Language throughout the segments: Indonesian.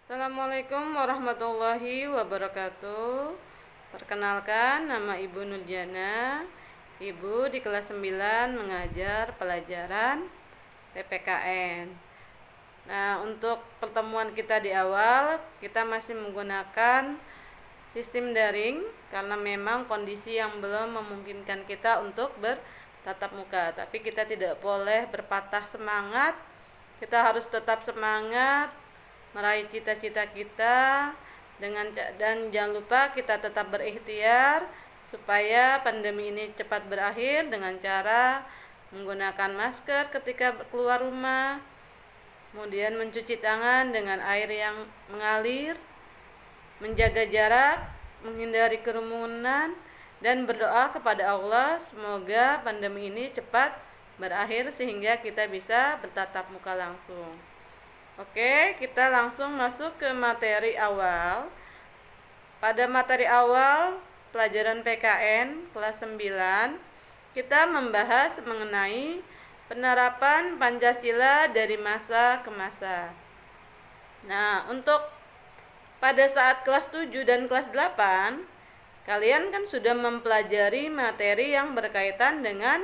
Assalamualaikum warahmatullahi wabarakatuh. Perkenalkan, nama Ibu Nurjana. Ibu di kelas 9 mengajar pelajaran PPKN. Nah, untuk pertemuan kita di awal, kita masih menggunakan sistem daring karena memang kondisi yang belum memungkinkan kita untuk bertatap muka. Tapi kita tidak boleh berpatah semangat. Kita harus tetap semangat meraih cita-cita kita dan jangan lupa kita tetap berikhtiar supaya pandemi ini cepat berakhir dengan cara menggunakan masker ketika keluar rumah, kemudian mencuci tangan dengan air yang mengalir, menjaga jarak, menghindari kerumunan, dan berdoa kepada Allah semoga pandemi ini cepat berakhir sehingga kita bisa bertatap muka langsung. Oke, kita langsung masuk ke materi awal. Pada materi awal pelajaran PKN kelas 9, kita membahas mengenai penerapan Pancasila dari masa ke masa. Nah, untuk pada saat kelas 7 dan kelas 8, kalian kan sudah mempelajari materi yang berkaitan dengan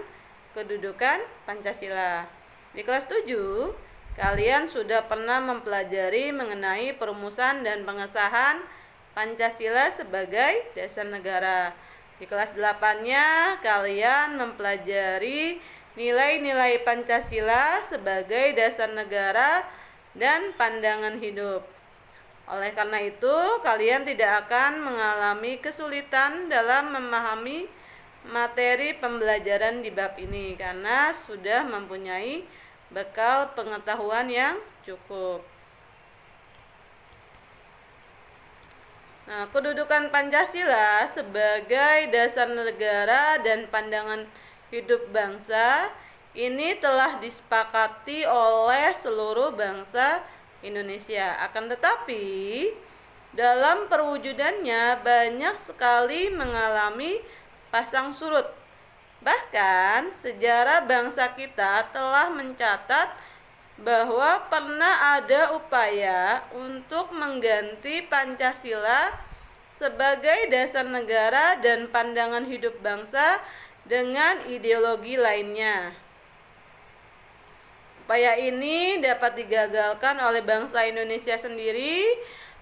kedudukan Pancasila. Di kelas 7, kalian sudah pernah mempelajari mengenai perumusan dan pengesahan Pancasila sebagai dasar negara. Di kelas 8-nya kalian mempelajari nilai-nilai Pancasila sebagai dasar negara dan pandangan hidup. Oleh karena itu, kalian tidak akan mengalami kesulitan dalam memahami materi pembelajaran di bab ini karena sudah mempunyai bekal pengetahuan yang cukup. Nah, kedudukan Pancasila sebagai dasar negara dan pandangan hidup bangsa ini telah disepakati oleh seluruh bangsa Indonesia. Akan tetapi, dalam perwujudannya banyak sekali mengalami pasang surut. Bahkan sejarah bangsa kita telah mencatat bahwa pernah ada upaya untuk mengganti Pancasila sebagai dasar negara dan pandangan hidup bangsa dengan ideologi lainnya. Upaya ini dapat digagalkan oleh bangsa Indonesia sendiri.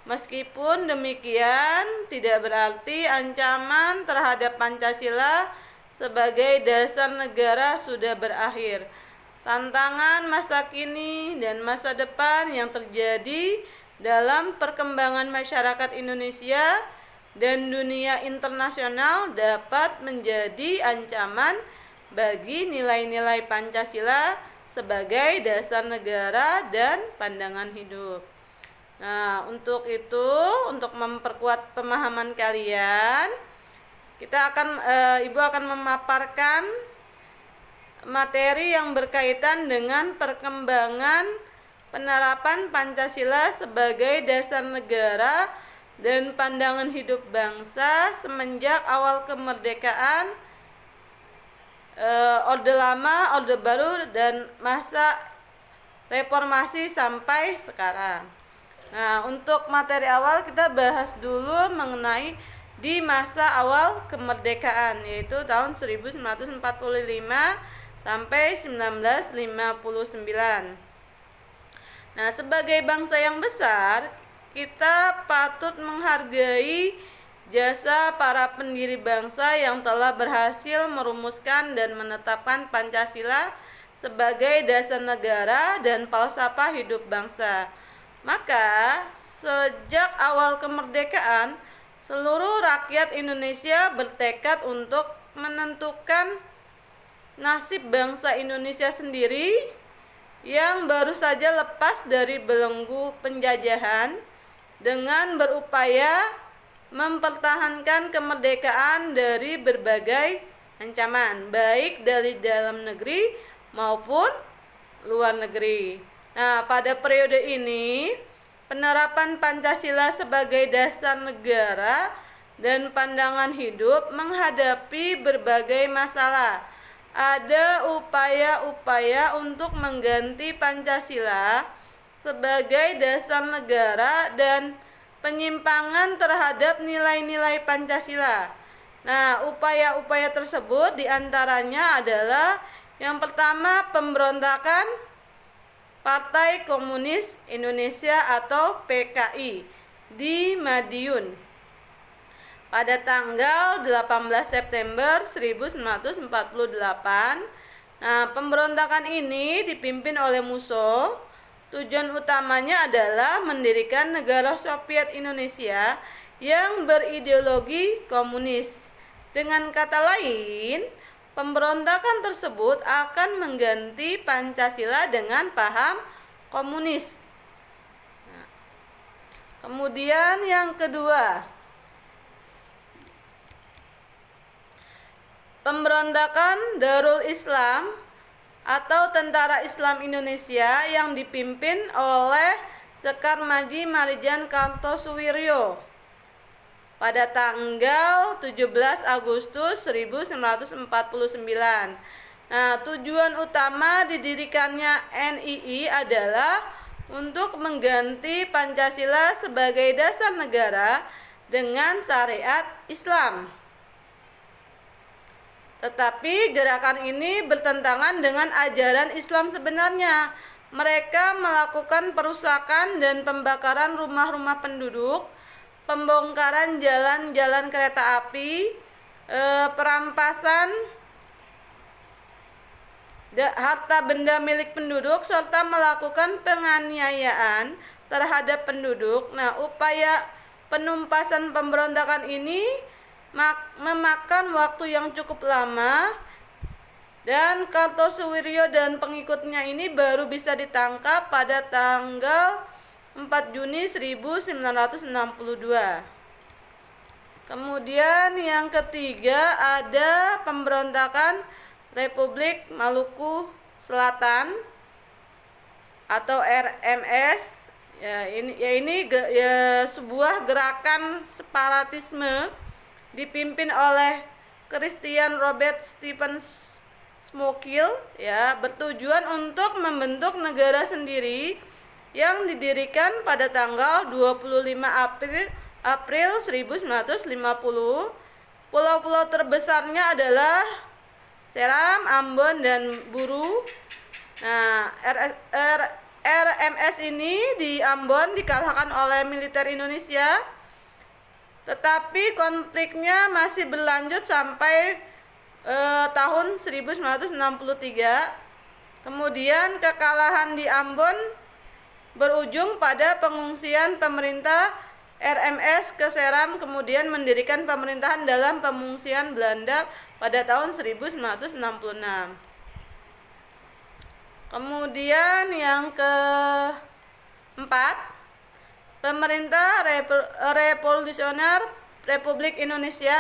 Meskipun demikian, tidak berarti ancaman terhadap Pancasila sebagai dasar negara sudah berakhir. Tantangan masa kini dan masa depan yang terjadi dalam perkembangan masyarakat Indonesia dan dunia internasional dapat menjadi ancaman bagi nilai-nilai Pancasila sebagai dasar negara dan pandangan hidup. Nah, untuk itu, untuk memperkuat pemahaman kalian, Ibu akan memaparkan materi yang berkaitan dengan perkembangan penerapan Pancasila sebagai dasar negara dan pandangan hidup bangsa semenjak awal kemerdekaan, Orde Lama, Orde Baru, dan masa reformasi sampai sekarang. Nah, untuk materi awal kita bahas dulu mengenai di masa awal kemerdekaan, yaitu tahun 1945 sampai 1959. Nah, sebagai bangsa yang besar, kita patut menghargai jasa para pendiri bangsa yang telah berhasil merumuskan dan menetapkan Pancasila sebagai dasar negara dan falsafah hidup bangsa. Maka, sejak awal kemerdekaan, seluruh rakyat Indonesia bertekad untuk menentukan nasib bangsa Indonesia sendiri yang baru saja lepas dari belenggu penjajahan dengan berupaya mempertahankan kemerdekaan dari berbagai ancaman, baik dari dalam negeri maupun luar negeri. Nah, pada periode ini, penerapan Pancasila sebagai dasar negara dan pandangan hidup menghadapi berbagai masalah. Ada upaya-upaya untuk mengganti Pancasila sebagai dasar negara dan penyimpangan terhadap nilai-nilai Pancasila. Nah, upaya-upaya tersebut diantaranya adalah yang pertama, pemberontakan Partai Komunis Indonesia atau PKI di Madiun pada tanggal 18 September 1948. Nah, pemberontakan ini dipimpin oleh Musso. Tujuan utamanya adalah mendirikan negara Soviet Indonesia yang berideologi komunis. Dengan kata lain, pemberontakan tersebut akan mengganti Pancasila dengan paham komunis. Nah, kemudian yang kedua, pemberontakan Darul Islam atau Tentara Islam Indonesia yang dipimpin oleh Sekar Maji Marijan Kartosuwiryo pada tanggal 17 Agustus 1949. Nah, tujuan utama didirikannya NII adalah untuk mengganti Pancasila sebagai dasar negara dengan syariat Islam. Tetapi gerakan ini bertentangan dengan ajaran Islam sebenarnya. Mereka melakukan perusakan dan pembakaran rumah-rumah penduduk, pembongkaran jalan-jalan kereta api, perampasan harta benda milik penduduk, serta melakukan penganiayaan terhadap penduduk. Nah, upaya penumpasan pemberontakan ini memakan waktu yang cukup lama, dan Kartosuwiryo dan pengikutnya ini baru bisa ditangkap pada tanggal 4 Juni 1962. Kemudian yang ketiga ada pemberontakan Republik Maluku Selatan atau RMS. Ini sebuah gerakan separatisme dipimpin oleh Christian Robert Stephen Smokil, bertujuan untuk membentuk negara sendiri yang didirikan pada tanggal 25 April 1950. Pulau-pulau terbesarnya adalah Seram, Ambon, dan Buru. Nah, RMS ini di Ambon dikalahkan oleh militer Indonesia, tetapi konfliknya masih berlanjut sampai tahun 1963. Kemudian kekalahan di Ambon berujung pada pengungsian pemerintah RMS ke Seram, kemudian mendirikan pemerintahan dalam pengungsian Belanda pada tahun 1966. Kemudian yang keempat, pemerintah Revolusioner Republik Indonesia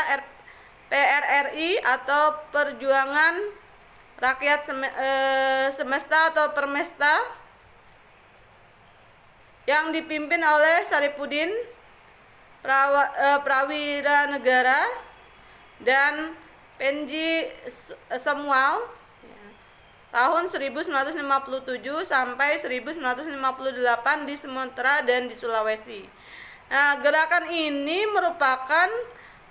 PRRI atau Perjuangan Rakyat Semesta atau Permesta yang dipimpin oleh Saripudin Prawiranegara dan Panji Samual tahun 1957 sampai 1958 di Sumatera dan di Sulawesi. Nah, gerakan ini merupakan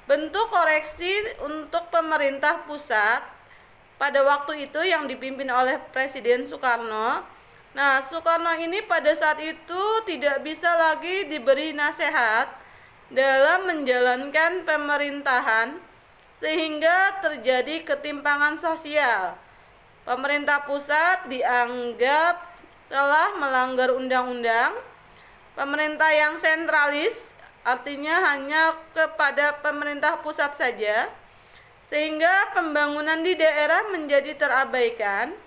bentuk koreksi untuk pemerintah pusat pada waktu itu yang dipimpin oleh Presiden Soekarno. Nah, Soekarno ini pada saat itu tidak bisa lagi diberi nasihat dalam menjalankan pemerintahan, sehingga terjadi ketimpangan sosial. Pemerintah pusat dianggap telah melanggar undang-undang. Pemerintah yang sentralis, artinya hanya kepada pemerintah pusat saja, sehingga pembangunan di daerah menjadi terabaikan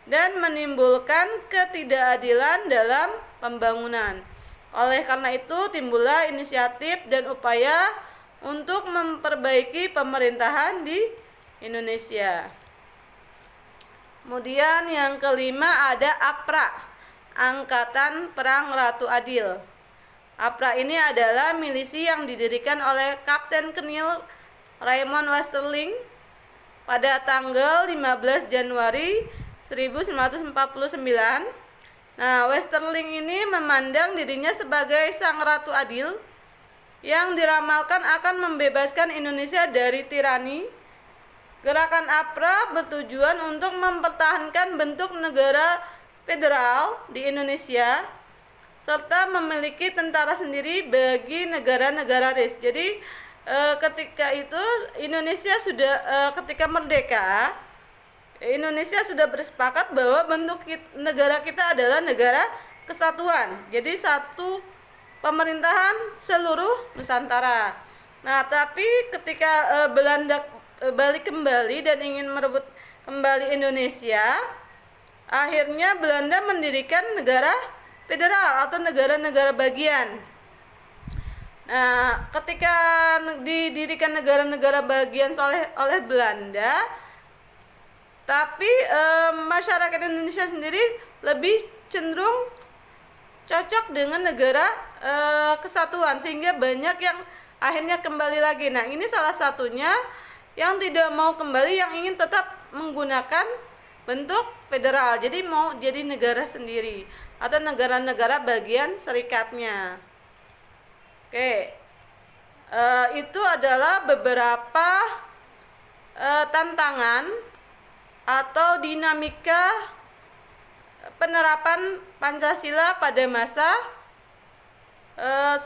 dan menimbulkan ketidakadilan dalam pembangunan. Oleh karena itu timbullah inisiatif dan upaya untuk memperbaiki pemerintahan di Indonesia. Kemudian yang kelima ada APRA, Angkatan Perang Ratu Adil. APRA ini adalah milisi yang didirikan oleh Kapten Kenil Raymond Westerling pada tanggal 15 Januari 1949 Nah, Westerling ini memandang dirinya sebagai sang ratu adil yang diramalkan akan membebaskan Indonesia dari tirani. Gerakan APRA bertujuan untuk mempertahankan bentuk negara federal di Indonesia serta memiliki tentara sendiri bagi negara-negara RIS. Jadi ketika itu Indonesia sudah ketika merdeka, Indonesia sudah bersepakat bahwa bentuk negara kita adalah negara kesatuan. Jadi satu pemerintahan seluruh Nusantara. Nah, tapi ketika Belanda balik kembali dan ingin merebut kembali Indonesia, akhirnya Belanda mendirikan negara federal atau negara-negara bagian. Nah, ketika didirikan negara-negara bagian oleh Belanda, tapi masyarakat Indonesia sendiri lebih cenderung cocok dengan negara kesatuan, sehingga banyak yang akhirnya kembali lagi. Nah, ini salah satunya yang tidak mau kembali, yang ingin tetap menggunakan bentuk federal, jadi mau jadi negara sendiri atau negara-negara bagian serikatnya. Oke, itu adalah beberapa tantangan atau dinamika penerapan Pancasila pada masa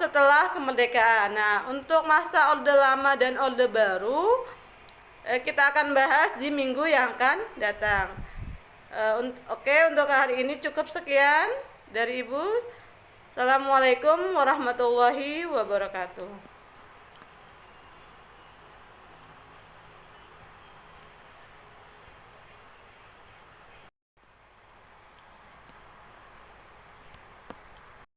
setelah kemerdekaan. Nah, untuk masa Orde Lama dan Orde Baru kita akan bahas di minggu yang akan datang. Oke, untuk hari ini cukup sekian dari Ibu. Assalamualaikum warahmatullahi wabarakatuh.